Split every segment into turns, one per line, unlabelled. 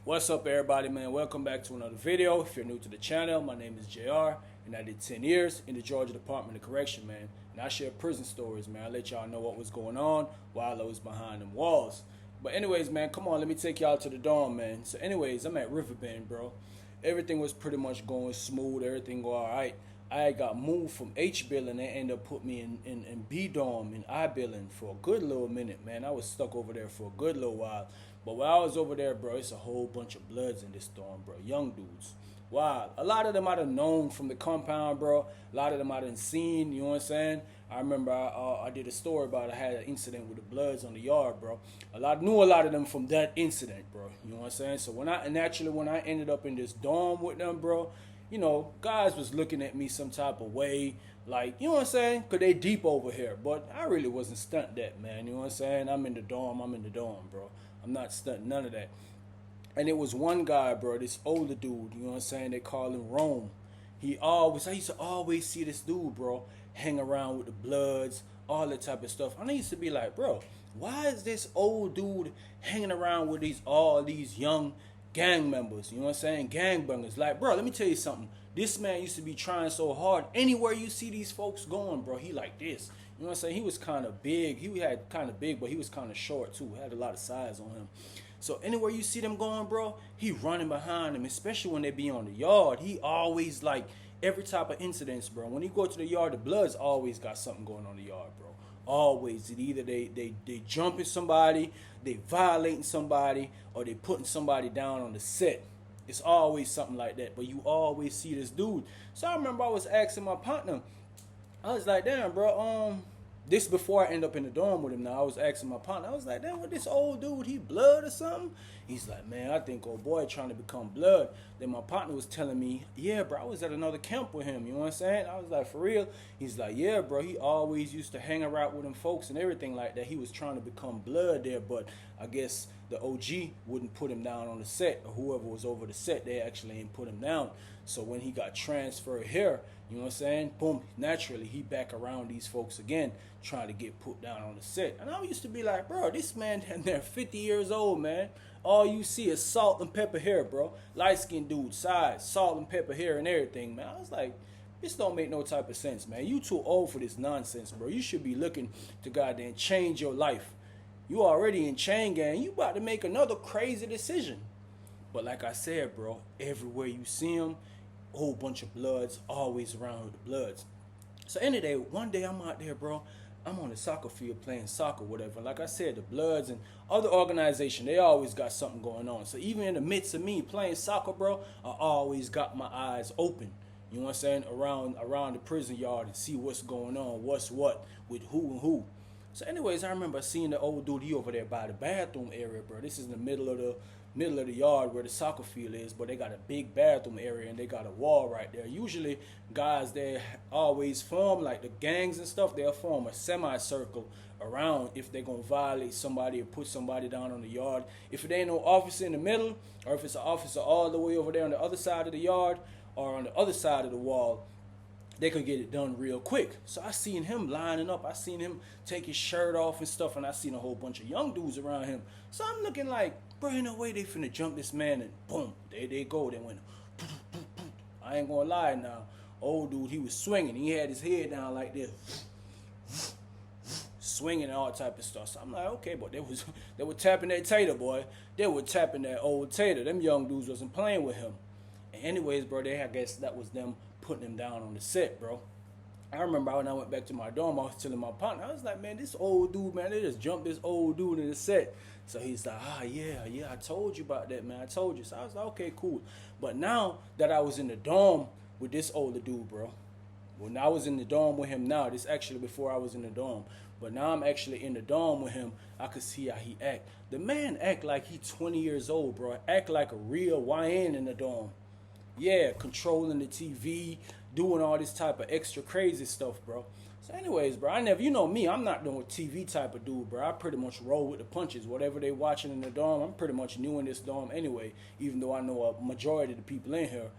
What's up, everybody, man? Welcome back to another video. If you're new to the channel, my name is JR, and I did 10 years in the Georgia Department of Correction, man. And I share prison stories, man. I let y'all know what was going on while I was behind them walls. But anyways, man, come on, let me take y'all to the dorm, man. So anyways, I'm at Riverbend, bro. Everything was pretty much going smooth. Everything go all right. I got moved from H billing. They ended up putting me in B dorm in I billing for a good little minute, man. I was stuck over there for a good little while. But while I was over there, bro, it's a whole bunch of bloods in this dorm, bro. Young dudes. Wow. A lot of them I'd have known from the compound, bro. A lot of them I'd have seen, you know what I'm saying? I remember I did a story about I had an incident with the bloods on the yard, bro. Knew a lot of them from that incident, bro. You know what I'm saying? So when I ended up in this dorm with them, bro, you know, guys was looking at me some type of way, like, you know what I'm saying? Because they deep over here. But I really wasn't stunting that, man. You know what I'm saying? I'm in the dorm, bro. I'm not stunting none of that. And it was one guy, bro, this older dude, you know what I'm saying? They call him Rome. I used to always see this dude, bro, hang around with the bloods, all that type of stuff. And I used to be like, bro, why is this old dude hanging around with all these young gang members, you know what I'm saying? Gangbangers. Like, bro, let me tell you something. This man used to be trying so hard. Anywhere you see these folks going, bro, he like this. You know what I'm saying? He was kind of big. He had kind of big, but he was kind of short too. Had a lot of size on him. So anywhere you see them going, bro, he running behind them, especially when they be on the yard. He always like every type of incidents, bro. When he go to the yard, the bloods always got something going on the yard, bro. Always. Either they jumping somebody, they violating somebody, or they putting somebody down on the set. It's always something like that. But you always see this dude. So I remember I was asking my partner, I was like, damn, bro, this before I end up in the dorm with him now. I was asking my partner, I was like, damn, what this old dude, he blood or something? He's like, man, I think old boy trying to become blood. Then my partner was telling me, yeah, bro, I was at another camp with him. You know what I'm saying? I was like, for real? He's like, yeah, bro, he always used to hang around with them folks and everything like that. He was trying to become blood there, but I guess the OG wouldn't put him down on the set, or whoever was over the set, they actually ain't put him down. So when he got transferred here, you know what I'm saying? Boom, naturally, he back around these folks again, trying to get put down on the set. And I used to be like, bro, this man, they're 50 years old, man. All you see is salt and pepper hair, bro. Light-skinned dude, size, salt and pepper hair and everything, man. I was like, this don't make no type of sense, man. You too old for this nonsense, bro. You should be looking to goddamn change your life. You already in chain gang. You about to make another crazy decision. But like I said, bro, everywhere you see him, a whole bunch of bloods, always around with the bloods. So anyway, one day I'm out there, bro. I'm on the soccer field playing soccer, whatever. Like I said, the bloods and other organization, they always got something going on. So even in the midst of me playing soccer, bro, I always got my eyes open. You know what I'm saying? Around the prison yard and see what's going on, what's what, with who and who. So anyways, I remember seeing the old dude, he over there by the bathroom area, bro. This is in the middle of the yard where the soccer field is, but they got a big bathroom area and they got a wall right there. Usually guys, they always form, like the gangs and stuff, they'll form a semicircle around if they're gonna violate somebody or put somebody down on the yard. If there ain't no officer in the middle, or if it's an officer all the way over there on the other side of the yard or on the other side of the wall, they could get it done real quick. So I seen him lining up. I seen him take his shirt off and stuff, and I seen a whole bunch of young dudes around him. So I'm looking like, bro, ain't no way they finna jump this man, and boom, there they go. They went, I ain't gonna lie now. Old dude, he was swinging. He had his head down like this, swinging and all type of stuff. So I'm like, okay, but they were tapping that tater, boy. They were tapping that old tater. Them young dudes wasn't playing with him. And anyways, bro, I guess that was them putting him down on the set, bro. I remember when I went back to my dorm, I was telling my partner, I was like, man, this old dude, man, they just jumped this old dude in the set. So he's like, yeah, I told you about that, man. I told you. So I was like, okay, cool. But now that I was in the dorm with this older dude, bro, when I was in the dorm with him now, this actually before I was in the dorm, but now I'm actually in the dorm with him, I could see how he act. The man act like he 20 years old, bro. Act like a real YN in the dorm. Yeah, controlling the TV, doing all this type of extra crazy stuff, bro. So anyways, bro, you know me, I'm not no TV type of dude, bro. I pretty much roll with the punches. Whatever they watching in the dorm, I'm pretty much new in this dorm anyway, even though I know a majority of the people in here.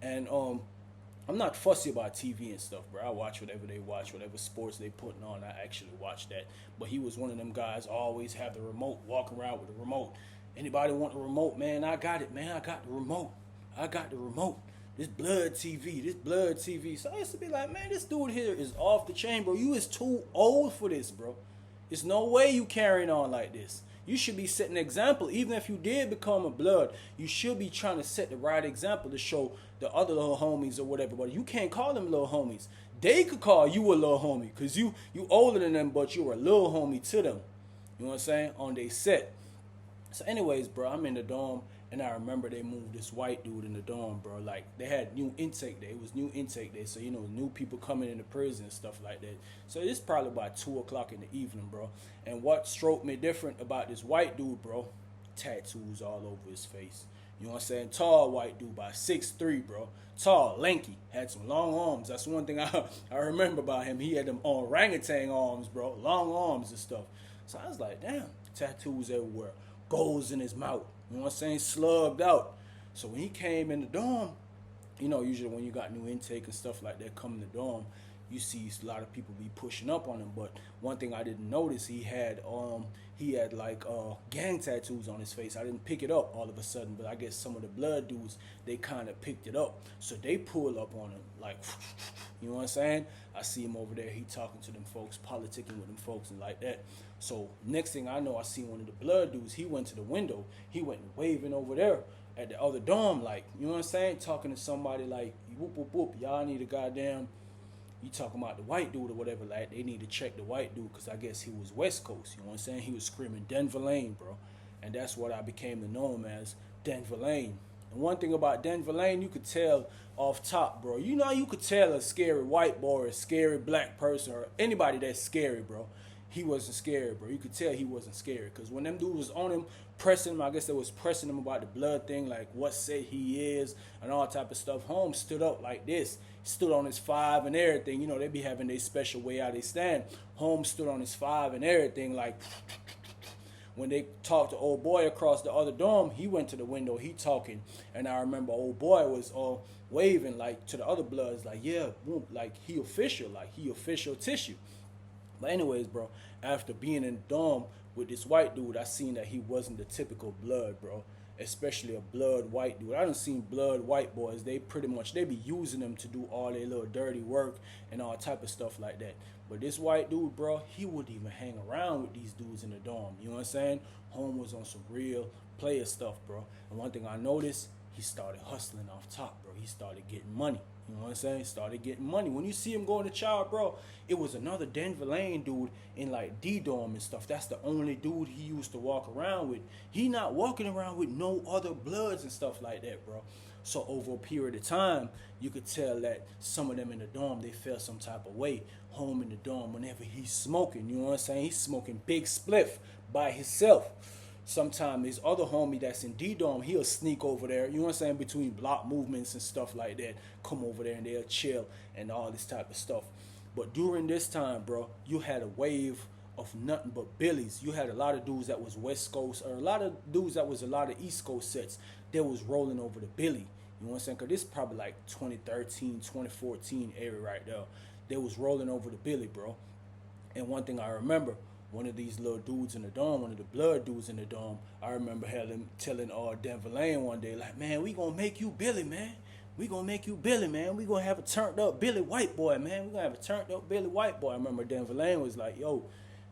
And I'm not fussy about TV and stuff, bro. I watch whatever they watch, whatever sports they putting on, I actually watch that. But he was one of them guys, always have the remote, walk around with the remote. Anybody want the remote, man? I got it, man. I got the remote. I got the remote. This blood TV, this blood TV. So I used to be like, man, this dude here is off the chain, bro. You is too old for this, bro. There's no way you carrying on like this. You should be setting an example. Even if you did become a blood, you should be trying to set the right example to show the other little homies or whatever. But you can't call them little homies. They could call you a little homie because you older than them, but you're a little homie to them. You know what I'm saying? On they set. So anyways, bro, I'm in the dorm, and I remember they moved this white dude in the dorm, bro. Like, they had new intake day. It was new intake day, so, you know, new people coming into prison and stuff like that. So it's probably about 2 o'clock in the evening, bro. And what struck me different about this white dude, bro, tattoos all over his face. You know what I'm saying? Tall white dude, about 6'3", bro. Tall, lanky, had some long arms. That's one thing I remember about him. He had them orangutan arms, bro. Long arms and stuff. So I was like, damn, tattoos everywhere. Goals in his mouth, you know what I'm saying, slugged out. So when he came in the dorm, you know, usually when you got new intake and stuff like that coming to the dorm, you see a lot of people be pushing up on him. But one thing I didn't notice, he had like gang tattoos on his face. I didn't pick it up all of a sudden, but I guess some of the blood dudes, they kind of picked it up. So they pull up on him like, you know what I'm saying? I see him over there, he talking to them folks, politicking with them folks and like that. So next thing I know, I see one of the blood dudes, he went to the window, he went waving over there at the other dorm, like, you know what I'm saying? Talking to somebody like, whoop, whoop, whoop, y'all need a goddamn, you talking about the white dude or whatever, like, they need to check the white dude, because I guess he was West Coast, you know what I'm saying? He was screaming Denver Lane, bro. And that's what I became to know him as, Denver Lane. And one thing about Denver Lane, you could tell off top, bro. You know, you could tell a scary white boy or a scary black person or anybody that's scary, bro. He wasn't scary, bro. You could tell he wasn't scary. Because when them dudes was on him, pressing him, I guess they was pressing him about the blood thing, like what set he is and all type of stuff. Holmes stood up like this. Stood on his 5 and everything. You know, they be having their special way how they stand. Holmes stood on his 5 and everything, like... When they talked to old boy across the other dorm, he went to the window, he talking. And I remember old boy was waving like to the other bloods, like, yeah, boom, like he official tissue. But anyways, bro, after being in the dorm with this white dude, I seen that he wasn't the typical blood, bro. Especially a blood white dude. I done seen blood white boys. They pretty much, they be using them to do all their little dirty work and all type of stuff like that. But this white dude, bro, he wouldn't even hang around with these dudes in the dorm. You know what I'm saying? Home was on some real player stuff, bro. And one thing I noticed, he started hustling off top, bro. He started getting money. You know what I'm saying? He started getting money. When you see him going to child, bro, it was another Denver Lane dude in like D-dorm and stuff. That's the only dude he used to walk around with. He not walking around with no other bloods and stuff like that, bro. So over a period of time, you could tell that some of them in the dorm, they felt some type of way. Home in the dorm, whenever he's smoking, you know what I'm saying? He's smoking big spliff by himself. Sometimes his other homie that's in D-dorm, he'll sneak over there, you know what I'm saying, between block movements and stuff like that, come over there and they'll chill and all this type of stuff. But during this time, bro, you had a wave of nothing but Billies. You had a lot of dudes that was West Coast, or a lot of dudes that was a lot of East Coast sets that was rolling over the Billy. You know what I'm saying? Because this is probably like 2013, 2014 area right there. They was rolling over the Billy, bro. And one thing I remember, one of these little dudes in the dorm, one of the blood dudes in the dorm, I remember telling Denver Lane one day, like, man, we gonna make you Billy, man. We gonna make you Billy, man. We gonna have a turned up Billy white boy, man. We gonna have a turned up Billy white boy. I remember Denver Lane was like, yo,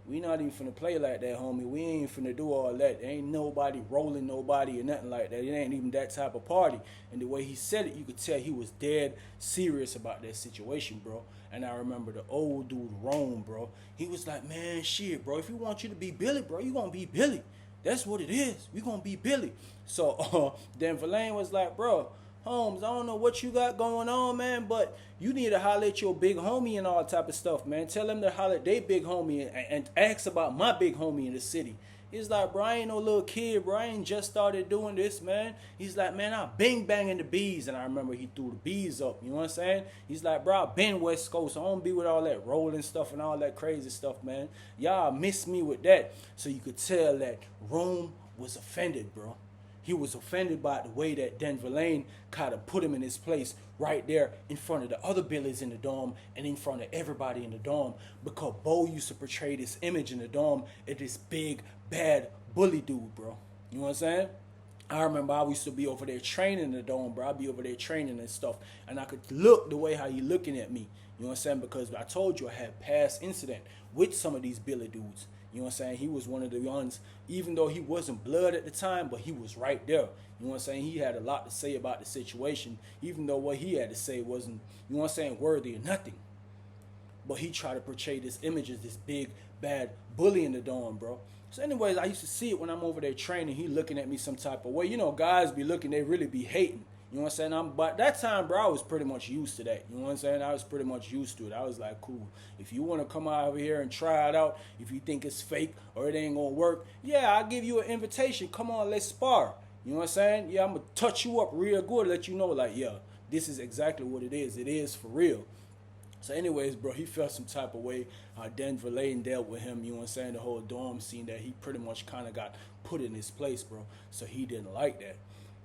we not even finna play like that, homie. We ain't finna do all that. There ain't nobody rolling nobody or nothing like that. It ain't even that type of party. And the way he said it, you could tell he was dead serious about that situation, bro. And I remember the old dude, Rome, bro. He was like, man, shit, bro. If you want you to be Billy, bro, you gonna be Billy. That's what it is. We gonna be Billy. So Denver Lane was like, bro, Holmes, I don't know what you got going on, man, but you need to holler at your big homie and all type of stuff, man. Tell them to holler at their big homie and ask about my big homie in the city. He's like, bro, I ain't no little kid, bro. I ain't just started doing this, man. He's like, man, I been banging the bees. And I remember he threw the bees up, you know what I'm saying? He's like, bro, I been West Coast. I don't be with all that rolling stuff and all that crazy stuff, man. Y'all miss me with that. So you could tell that Rome was offended, bro. He was offended by the way that Denver Lane kind of put him in his place right there in front of the other Billies in the dorm and in front of everybody in the dorm, because Bo used to portray this image in the dorm as this big, bad bully dude, bro. You know what I'm saying? I remember I used to be over there training in the dome, bro. I'd be over there training and stuff. And I could look the way how he looking at me. You know what I'm saying? Because I told you I had past incident with some of these Billy dudes. You know what I'm saying? He was one of the ones, even though he wasn't blood at the time, but he was right there. You know what I'm saying? He had a lot to say about the situation, even though what he had to say wasn't, you know what I'm saying, worthy of nothing. But he tried to portray this image as this big, bad bully in the dorm, bro. So anyways, I used to see it when I'm over there training. He looking at me some type of way. You know, guys be looking, they really be hating. You know what I'm saying? But that time, bro, I was pretty much used to that. You know what I'm saying? I was pretty much used to it. I was like, cool. If you want to come out over here and try it out, if you think it's fake or it ain't going to work, yeah, I'll give you an invitation. Come on, let's spar. You know what I'm saying? Yeah, I'm going to touch you up real good, let you know, like, yeah, this is exactly what it is. It is for real. So anyways, bro, he felt some type of way. Denver Lane dealt with him, you know what I'm saying? The whole dorm scene that he pretty much kind of got put in his place, bro. So he didn't like that.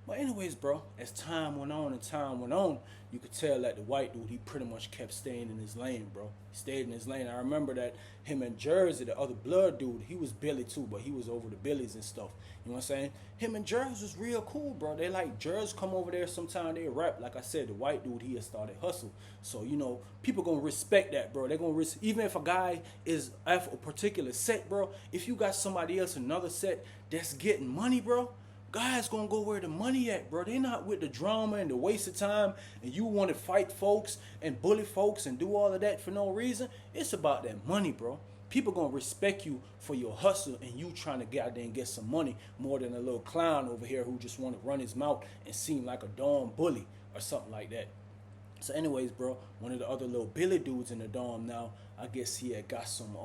But anyways, bro, as time went on and time went on, you could tell that the white dude, he pretty much kept staying in his lane, bro. He stayed in his lane. I remember that him and Jersey, the other blood dude, he was Billy too, but he was over the Billies and stuff. You know what I'm saying? Him and Jersey was real cool, bro. They like, Jersey come over there sometime, they rap. Like I said, the white dude, he had started hustle. So, you know, people gonna respect that, bro. They're gonna even if a guy is at a particular set, bro, if you got somebody else in another set that's getting money, bro, guys gonna go where the money at, bro. They not with the drama and the waste of time and you want to fight folks and bully folks and do all of that for no reason. It's about that money, bro. People gonna respect you for your hustle and you trying to get out there and get some money more than a little clown over here who just want to run his mouth and seem like a darn bully or something like that. So anyways, bro, one of the other little Billy dudes in the dorm now, I guess he had got some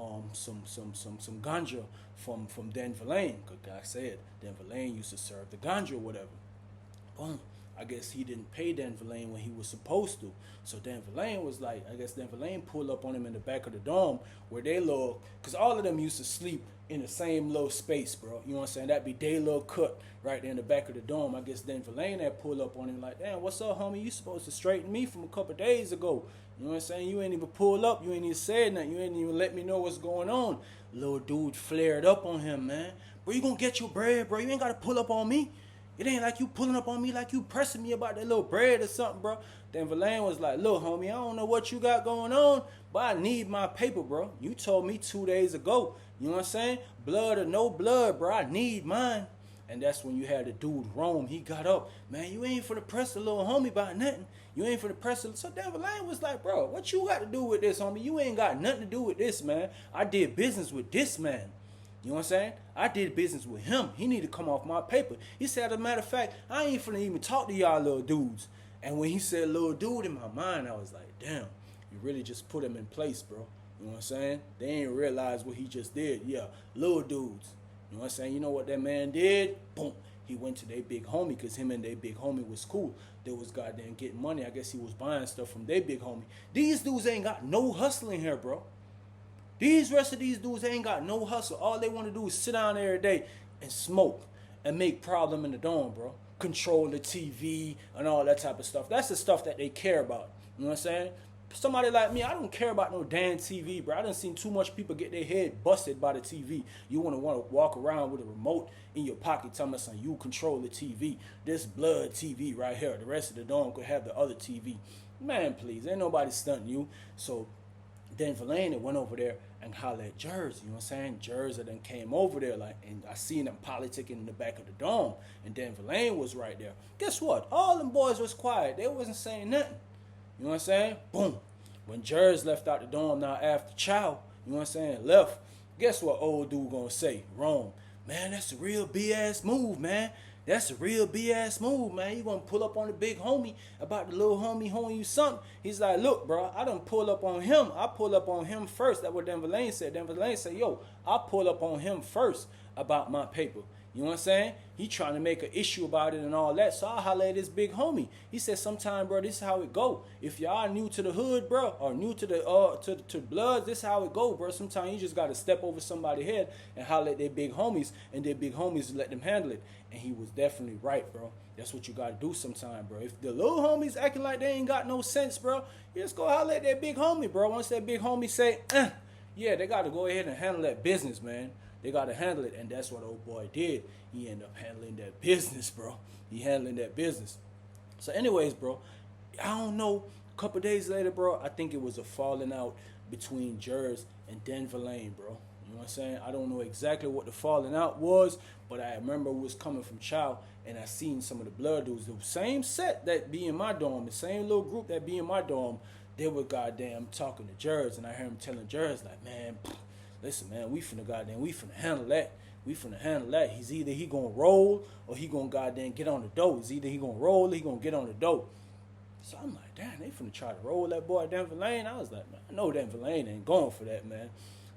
ganja from Denver Lane. Cause like I said, Denver Lane used to serve the ganja or whatever. Boom. I guess he didn't pay Denver Lane when he was supposed to. So Denver Lane was like, I guess Denver Lane pulled up on him in the back of the dorm where they little, because all of them used to sleep in the same little space, bro. You know what I'm saying? That'd be their little cut right there in the back of the dorm. I guess Denver Lane had pulled up on him like, damn, what's up, homie? You supposed to straighten me from a couple days ago. You know what I'm saying? You ain't even pull up. You ain't even said nothing. You ain't even let me know what's going on. Little dude flared up on him, man. Bro, you gonna get your bread, bro. You ain't gotta pull up on me. It ain't like you pulling up on me like you pressing me about that little bread or something, bro. Denver Lane was like, look, homie, I don't know what you got going on, but I need my paper, bro. You told me 2 days ago. You know what I'm saying? Blood or no blood, bro. I need mine. And that's when you had the dude Rome. He got up. Man, you ain't for the press the little homie about nothing. You ain't for the press. So Denver Lane was like, bro, what you got to do with this, homie? You ain't got nothing to do with this, man. I did business with this man. You know what I'm saying? I did business with him. He need to come off my paper. He said, as a matter of fact, I ain't finna even talk to y'all little dudes. And when he said little dude, in my mind, I was like, damn, you really just put him in place, bro. You know what I'm saying? They ain't realize what he just did. Yeah, little dudes. You know what I'm saying? You know what that man did? Boom. He went to their big homie because him and their big homie was cool. They was goddamn getting money. I guess he was buying stuff from their big homie. These dudes ain't got no hustling here, bro. These rest of these dudes ain't got no hustle. All they want to do is sit down every day and smoke and make problem in the dorm, bro. Control the TV and all that type of stuff. That's the stuff that they care about. You know what I'm saying? Somebody like me, I don't care about no damn TV, bro. I done seen too much people get their head busted by the TV. You want to walk around with a remote in your pocket telling us you control the TV. This blood TV right here. The rest of the dorm could have the other TV. Man, please. Ain't nobody stunting you. So Denver Lane went over there and hollered at Jersey, you know what I'm saying? Jersey then came over there, like, and I seen them politicking in the back of the dorm, and Denver Lane was right there. Guess what? All them boys was quiet. They wasn't saying nothing. You know what I'm saying? Boom. When Jersey left out the dorm now after chow, you know what I'm saying, left, guess what old dude gonna say? Rome. Man, that's a real BS move, man. That's a real BS move, man. You gonna pull up on the big homie about the little homie holding you something. He's like, look, bro, I done pull up on him. I pull up on him first. That's what Denver Lane said. Denver Lane said, yo, I pull up on him first about my paper. You know what I'm saying? He trying to make an issue about it and all that. So I holler at this big homie. He said, sometime, bro, this is how it go. If y'all new to the hood, bro, or new to the to Bloods, this is how it go, bro. Sometimes you just got to step over somebody's head and holler at their big homies, and their big homies let them handle it. And he was definitely right, bro. That's what you got to do sometime, bro. If the little homies acting like they ain't got no sense, bro, you just go holler at that big homie, bro. Once that big homie say, yeah, they got to go ahead and handle that business, man. They got to handle it. And that's what old boy did. He ended up handling that business, bro. He handling that business. So anyways, bro, I don't know. A couple days later, bro, I think it was a falling out between Jers and Denver Lane, bro. You know what I'm saying? I don't know exactly what the falling out was, but I remember it was coming from Chow, and I seen some of the blood dudes, the same set that be in my dorm, the same little group that be in my dorm. They were goddamn talking to Jers, and I heard him telling Jers like, man, listen, man, we finna handle that. We finna handle that. He's either he gonna roll or he gonna goddamn get on the dough. It's either he gonna roll or he gonna get on the dough. So I'm like, damn, they finna try to roll that boy Denver Lane. I was like, man, I know Denver Lane ain't going for that, man.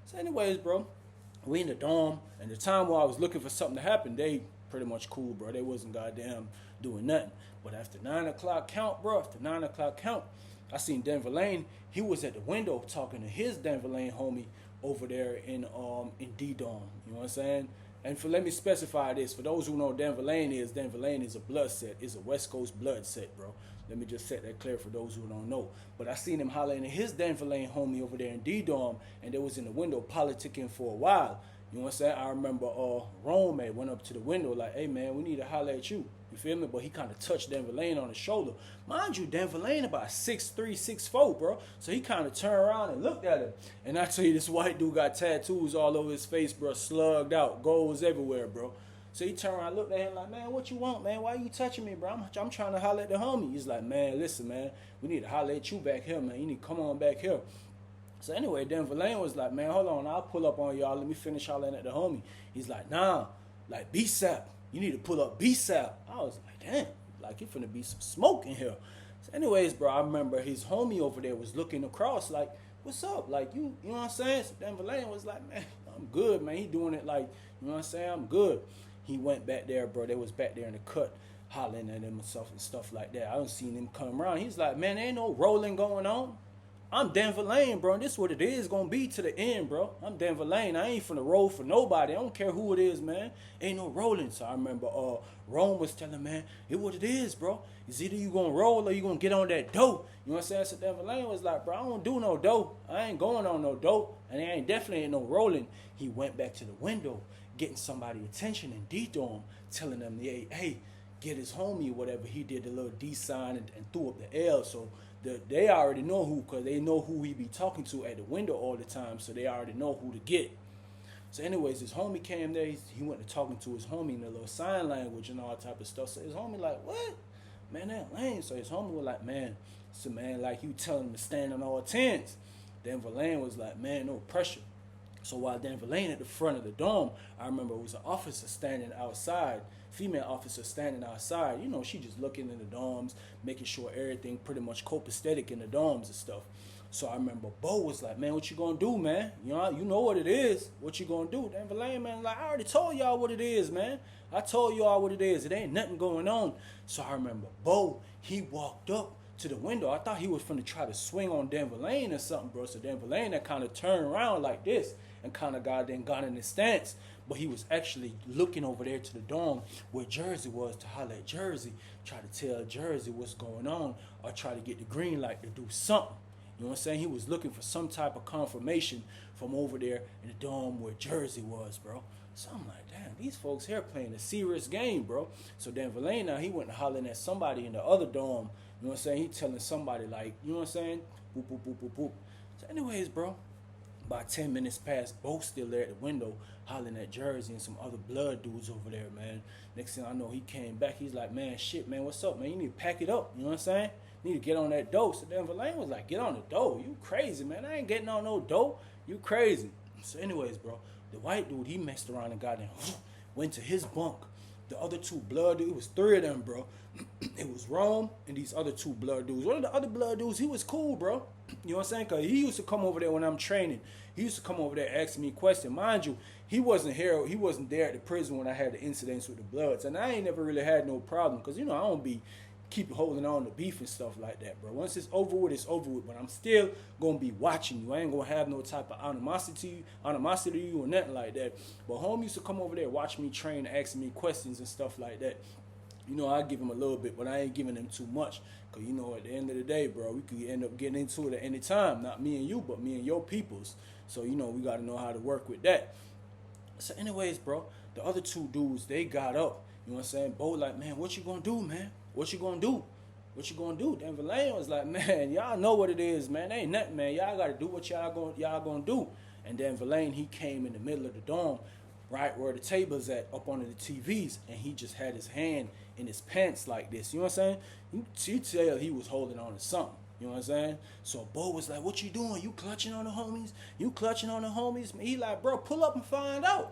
So anyways, bro, we in the dorm, and the time where I was looking for something to happen, they pretty much cool, bro. They wasn't goddamn doing nothing. But after 9 o'clock count, bro, I seen Denver Lane. He was at the window talking to his Denver Lane homie over there in D-Dorm. You know what I'm saying? And let me specify this. For those who know Denver Lane is a blood set. It's a West Coast blood set, bro. Let me just set that clear for those who don't know. But I seen him hollering at his Denver Lane homie over there in D-Dorm, and they was in the window politicking for a while. You know what I'm saying? I remember Rome went up to the window like, hey, man, we need to holler at you. You feel me? But he kind of touched Denver Lane on the shoulder. Mind you, Denver Lane about 6'3", 6'4", bro. So he kind of turned around and looked at him. And I tell you, this white dude got tattoos all over his face, bro, slugged out, goals everywhere, bro. So he turned around and looked at him like, man, what you want, man? Why you touching me, bro? I'm trying to holler at the homie. He's like, man, listen, man, we need to holler at you back here, man. You need to come on back here. So anyway, Denver Lane was like, man, hold on, I'll pull up on y'all. Let me finish hollering at the homie. He's like, nah, like BSAP. You need to pull up BSAP. I was like, damn, like it finna be some smoke in here. So anyways, bro, I remember his homie over there was looking across like, what's up? Like, you know what I'm saying? So Denver Lane was like, man, I'm good, man. He doing it like, you know what I'm saying? I'm good. He went back there, bro. They was back there in the cut, hollering at him and stuff like that. I don't seen him come around. He's like, man, there ain't no rolling going on. I'm Denver Lane, bro, and this is what it is gonna be to the end, bro. I'm Denver Lane. I ain't finna roll for nobody. I don't care who it is, man. Ain't no rolling. So I remember Rome was telling, man, it what it is, bro. It's either you gonna roll or you gonna get on that dope. You know what I'm saying? So Denver Lane was like, bro, I don't do no dope. I ain't going on no dope. And there ain't definitely ain't no rolling. He went back to the window, getting somebody attention in D-Dorm, telling them, hey, get his homie or whatever. He did the little D sign and threw up the L. So they already know who, because they know who he be talking to at the window all the time, so they already know who to get. So anyways, his homie came there. He went to talking to his homie in a little sign language and all type of stuff. So his homie like, what? Man, that lame. So his homie was like, man, so man, like you telling him to stand on all 10s. Denver Lane was like, man, no pressure. So while Denver Lane at the front of the dorm, I remember it was an officer standing outside, female officer standing outside. You know, she just looking in the dorms, making sure everything pretty much copacetic in the dorms and stuff. So I remember Bo was like, man, what you gonna do, man? You know what it is. What you gonna do? Denver Lane, man, like, I already told y'all what it is, man. I told y'all what it is. It ain't nothing going on. So I remember Bo, he walked up to the window. I thought he was finna try to swing on Denver Lane or something, bro. So Denver Lane that kind of turned around like this and kind of got in his stance. But he was actually looking over there to the dorm where Jersey was to holler at Jersey, try to tell Jersey what's going on or try to get the green light to do something. You know what I'm saying? He was looking for some type of confirmation from over there in the dorm where Jersey was, bro. So I'm like, damn, these folks here playing a serious game, bro. So Denver Lane now, he went hollering at somebody in the other dorm. You know what I'm saying? He telling somebody like, you know what I'm saying? Boop, boop, boop, boop, boop. So anyways, bro, about 10 minutes passed, both still there at the window hollering at Jersey and some other blood dudes over there, man. Next thing I know, he came back. He's like, man, shit, man, what's up, man? You need to pack it up. You know what I'm saying? You need to get on that dope. So Denver Lane was like, get on the dope. You crazy, man. I ain't getting on no dope. You crazy. So anyways, bro, the white dude, he messed around and got in, went to his bunk. The other two blood dudes, it was 3 of them, bro. It was Rome and these other 2 blood dudes. One of the other blood dudes, he was cool, bro. You know what I'm saying? Because he used to come over there when I'm training. He used to come over there asking me questions. Mind you, he wasn't here. He wasn't there at the prison when I had the incidents with the Bloods. And I ain't never really had no problem because, you know, I don't be keep holding on to beef and stuff like that, bro. Once it's over with, it's over with. But I'm still going to be watching you. I ain't going to have no type of animosity to you or nothing like that. But home used to come over there, watch me train, asking me questions and stuff like that. You know, I give him a little bit, but I ain't giving him too much. Because, you know, at the end of the day, bro, we could end up getting into it at any time. Not me and you, but me and your peoples. So, you know, we got to know how to work with that. So anyways, bro, the other two dudes, they got up. You know what I'm saying? Bo like, man, what you gonna do, man? What you gonna do? What you gonna do? Then Verlaine was like, man, y'all know what it is, man. Ain't nothing, man. Y'all gotta do what y'all gonna do. And then Verlaine, he came in the middle of the dorm, right where the table's at, up under the TVs, and he just had his hand in his pants like this. You know what I'm saying? You tell he was holding on to something. You know what I'm saying? So Bo was like, what you doing? You clutching on the homies? You clutching on the homies? He like, bro, pull up and find out.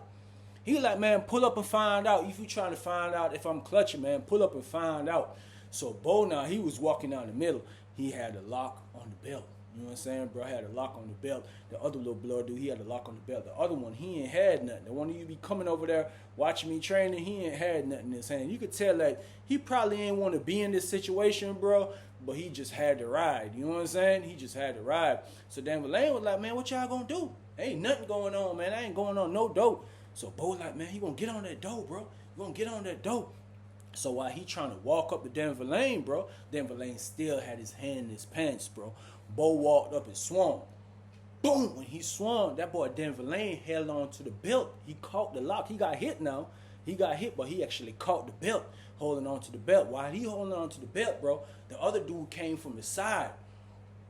He like, man, pull up and find out. If you trying to find out if I'm clutching, man, pull up and find out. So Bo now, he was walking down the middle. He had a lock on the belt. You know what I'm saying, bro? Had a lock on the belt. The other little blood dude, he had a lock on the belt. The other one, he ain't had nothing. The one of you be coming over there watching me training, he ain't had nothing in his hand. You could tell that he probably ain't want to be in this situation, bro, but he just had to ride. You know what I'm saying? He just had to ride. So Dan Verlaine was like, man, what y'all gonna do? Ain't nothing going on, man. I ain't going on no dope. So Bo like, man, he gonna get on that dope, bro. You gonna get on that dope. So while he trying to walk up to Dan Verlaine, bro, Dan Verlaine still had his hand in his pants, bro. Bo walked up and swung. Boom! When he swung, that boy Dan Verlaine held on to the belt. He caught the lock. He got hit now. He got hit, but he actually caught the belt, holding on to the belt. While he holding on to the belt, bro, the other dude came from the side.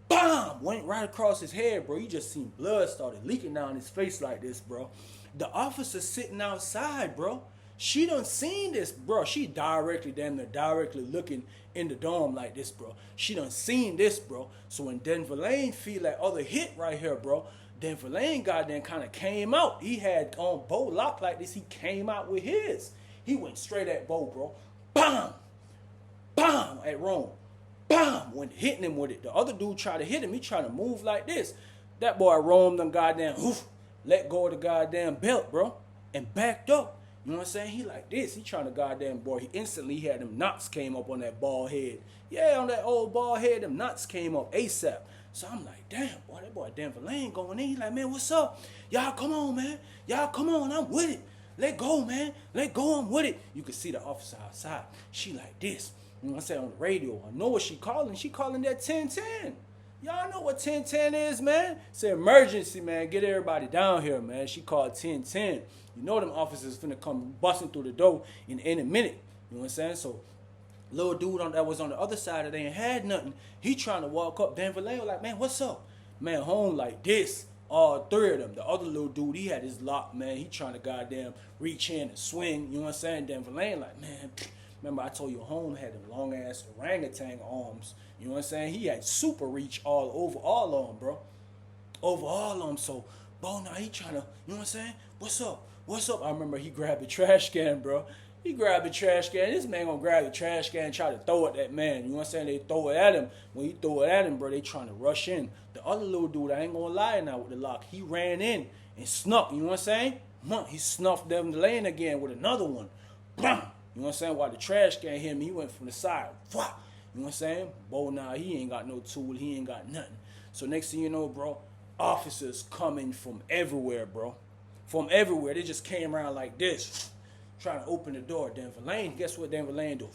Bam! Went right across his head, bro. You just seen blood started leaking down his face like this, bro. The officer sitting outside, bro. She done seen this, bro. She damn near directly looking in the dorm like this, bro. She done seen this, bro. So when Dan Verlaine feel that other hit right here, bro, Dan Verlaine goddamn kind of came out. He had on Bo locked like this. He came out with his. He went straight at Bo, bro. Bam! Bam! At Rome. Bam! Went hitting him with it. The other dude tried to hit him. He tried to move like this. That boy Rome done goddamn let go of the goddamn belt, bro, and backed up. You know what I'm saying? He like this. He trying to goddamn, boy. He instantly had them knots came up on that bald head. Yeah, on that old bald head, them knots came up ASAP. So I'm like, damn, boy, that boy Dan Verlaine going in. He like, man, what's up? Y'all come on, man. Y'all come on. I'm with it. Let go, man. Let go. I'm with it. You can see the officer outside. She like this. You know what I'm saying? On the radio. I know what she calling. She calling that 1010. Y'all know what 1010 is, man? It's an emergency, man. Get everybody down here, man. She called 1010. You know them officers finna come busting through the door in a minute. You know what I'm saying? So, little dude that was on the other side that ain't had nothing, he trying to walk up. Dan Verlaine was like, man, what's up? Man, home like this. All three of them. The other little dude, he had his lock, man. He trying to goddamn reach in and swing. You know what I'm saying? Dan Verlaine like, man, remember I told you home had them long ass orangutan arms. You know what I'm saying? He had super reach all of them, bro. Over all of them. So, Bo, now he trying to, you know what I'm saying? What's up? What's up? I remember he grabbed the trash can, bro. He grabbed the trash can. This man gonna grab the trash can and try to throw it at that man. You know what I'm saying? They throw it at him. When he throw it at him, bro, they trying to rush in. The other little dude, I ain't gonna lie now with the lock, he ran in and snuck. You know what I'm saying? He snuffed them lane again with another one. Bam! You know what I'm saying? While the trash can hit him, he went from the side. You know what I'm saying? Bo, now he ain't got no tool. He ain't got nothing. So next thing you know, bro, officers coming from everywhere, bro. From everywhere. They just came around like this, trying to open the door. Dan Verlaine, guess what Dan Verlaine do?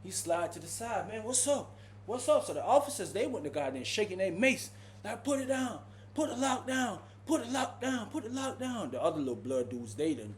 He slide to the side. Man, what's up? What's up? So the officers, they went to goddamn shaking their mace. Like, put it down. Put the lock down. Put the lock down. Put the lock down. The other little blood dudes, they done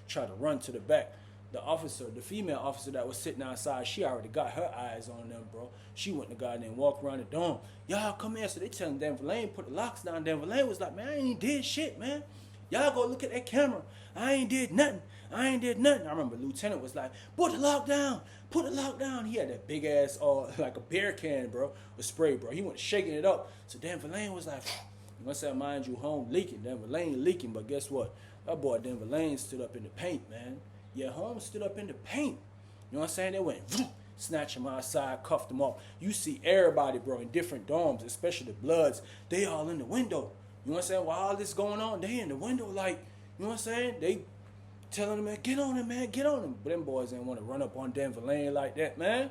try to run to the back. The officer, the female officer that was sitting outside, she already got her eyes on them, bro. She went to goddamn walk around the dorm. Y'all come here. So they telling Dan Verlaine, put the locks down. Dan Verlaine was like, man, I ain't did shit, man. Y'all go look at that camera. I ain't did nothing. I ain't did nothing. I remember Lieutenant was like, put the lock down. Put the lock down. He had that big ass, like a beer can, bro, with spray, bro. He went shaking it up. So Dan Verlaine was like, you know what I'm saying? Mind you, home leaking. Dan Verlaine leaking. But guess what? That boy Dan Verlaine stood up in the paint, man. Yeah, home stood up in the paint. You know what I'm saying? They went, snatch him outside, cuffed him up. You see everybody, bro, in different dorms, especially the Bloods. They all in the window. You know what I'm saying? While all this going on, they in the window like, you know what I'm saying? They telling them, man, get on him, man, get on him. But them boys didn't want to run up on Dan Verlaine like that, man.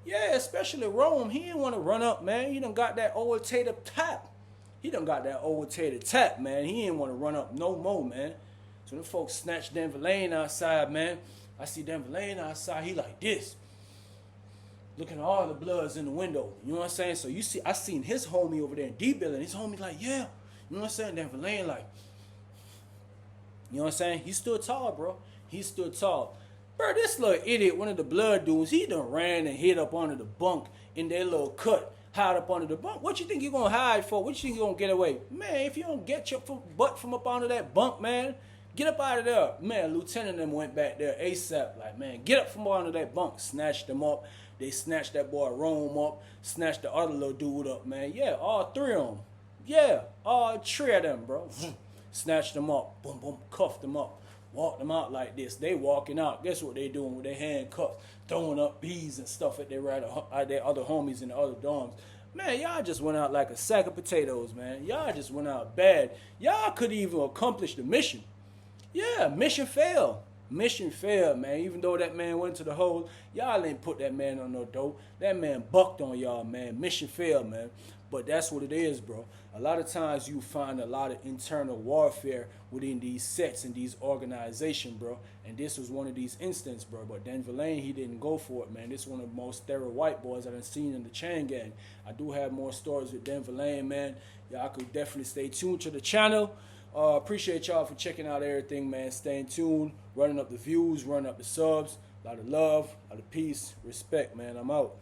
Yeah, especially Rome. He didn't want to run up, man. He done got that old tater tap. He done got that old tater tap, man. He didn't want to run up no more, man. So them folks snatched Dan Verlaine outside, man. I see Dan Verlaine outside. He like this. Looking at all the bloods in the window. You know what I'm saying? So you see, I seen his homie over there in D building. His homie like, yeah. You know what I'm saying? Dan Verlaine like, you know You know what I'm saying? He stood tall, bro. He stood tall. Bro, this little idiot, one of the blood dudes, he done ran and hid up under the bunk in that little cut, hide up under the bunk. What you think you gonna hide for? What you think you gonna get away? Man, if you don't get your butt from up under that bunk, man, get up out of there. Man, Lieutenant them went back there ASAP. Like, man, get up from under that bunk. Snatched them up. They snatched that boy Rome up. Snatched the other little dude up, man. Yeah, all three of them. Yeah, all three of them, bro. Snatched them up. Boom, boom, cuffed them up. Walked them out like this. They walking out. Guess what they doing with their handcuffs? Throwing up bees and stuff at their other homies in the other dorms. Man, y'all just went out like a sack of potatoes, man. Y'all just went out bad. Y'all could even accomplish the mission. Yeah, mission failed. Mission failed, man. Even though that man went to the hole, y'all ain't put that man on no dope. That man bucked on y'all, man. Mission failed, man. But that's what it is, bro. A lot of times you find a lot of internal warfare within these sets and these organizations, bro. And this was one of these instances, bro. But Denver Lane, he didn't go for it, man. This is one of the most thorough white boys I've seen in the chain gang. I do have more stories with Denver Lane, man. Y'all could definitely stay tuned to the channel. Appreciate y'all for checking out everything, man. Staying tuned, running up the views, running up the subs. A lot of love, a lot of peace, respect, man. I'm out.